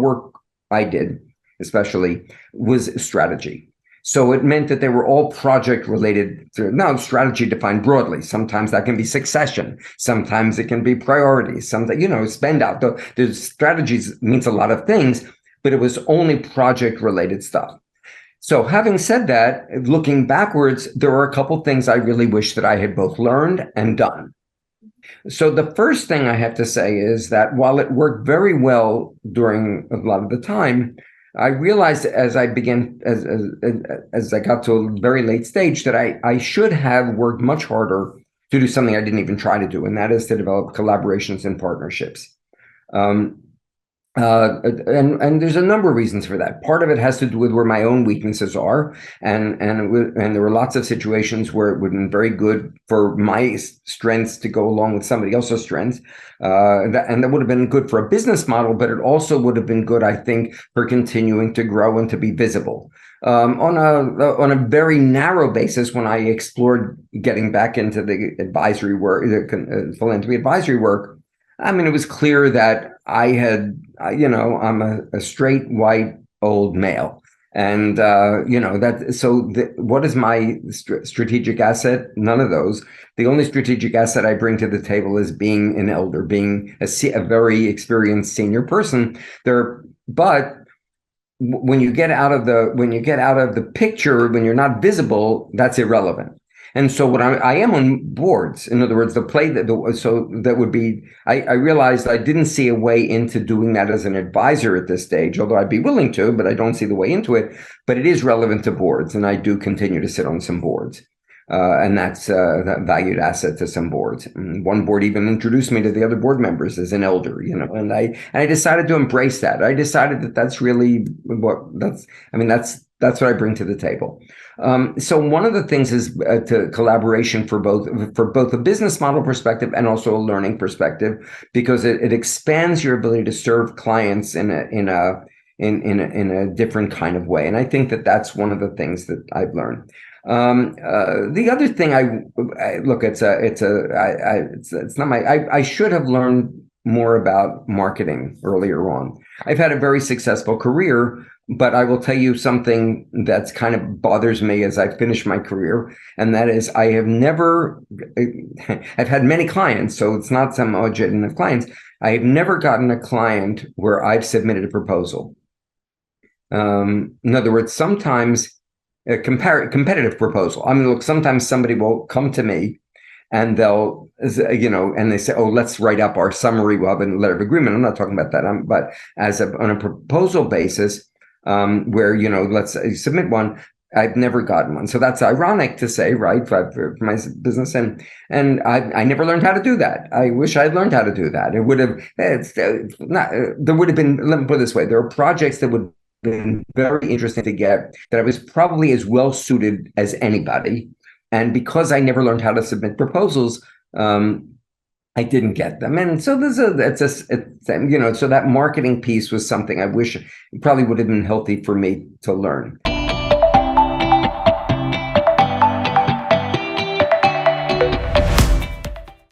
work I did, especially, was strategy. So it meant that they were all project related. Now, strategy defined broadly. Sometimes that can be succession. Sometimes it can be priorities. Sometimes, spend out. The strategies means a lot of things, but it was only project related stuff. So having said that, looking backwards, there are a couple things I really wish that I had both learned and done. So the first thing I have to say is that while it worked very well during a lot of the time, I realized as I began, as I got to a very late stage, that I should have worked much harder to do something I didn't even try to do, and that is to develop collaborations and partnerships. And there's a number of reasons for that. Part of it has to do with where my own weaknesses are, and there were lots of situations where it would have been very good for my strengths to go along with somebody else's strengths, and that would have been good for a business model, but it also would have been good, I think, for continuing to grow and to be visible. On a very narrow basis, when I explored getting back into the advisory work, the philanthropy advisory work, I mean, it was clear that I had, I'm a straight white old male. And, what is my strategic asset? None of those. The only strategic asset I bring to the table is being an elder, being a very experienced senior person there. But when you get out of the picture, when you're not visible, that's irrelevant. And so what I am on boards, in other words, I realized I didn't see a way into doing that as an advisor at this stage, although I'd be willing to, but I don't see the way into it. But it is relevant to boards, and I do continue to sit on some boards. And that's that valued asset to some boards. And one board even introduced me to the other board members as an elder, and I decided to embrace that. I decided that that's really that's what I bring to the table. So one of the things is to collaboration for both a business model perspective and also a learning perspective, because it expands your ability to serve clients in a different kind of way. And I think that that's one of the things that I've learned. The other thing I should have learned more about marketing earlier on. I've had a very successful career, but I will tell you something that's kind of bothers me as I finish my career, and that is I've had many clients, so it's not some homogeneity of clients. I have never gotten a client where I've submitted a proposal. In other words, sometimes a competitive proposal. I mean, look, sometimes somebody will come to me and they'll, and they say, oh, let's write up our summary. We'll have a letter of agreement. I'm not talking about that. But on a proposal basis, where, let's submit one, I've never gotten one. So that's ironic to say, right, for my business. And I never learned how to do that. I wish I'd learned how to do that. It would have, there would have been, let me put it this way, there are projects that would been very interesting to get, that I was probably as well suited as anybody. And because I never learned how to submit proposals, I didn't get them. And so so that marketing piece was something I wish it probably would have been healthy for me to learn.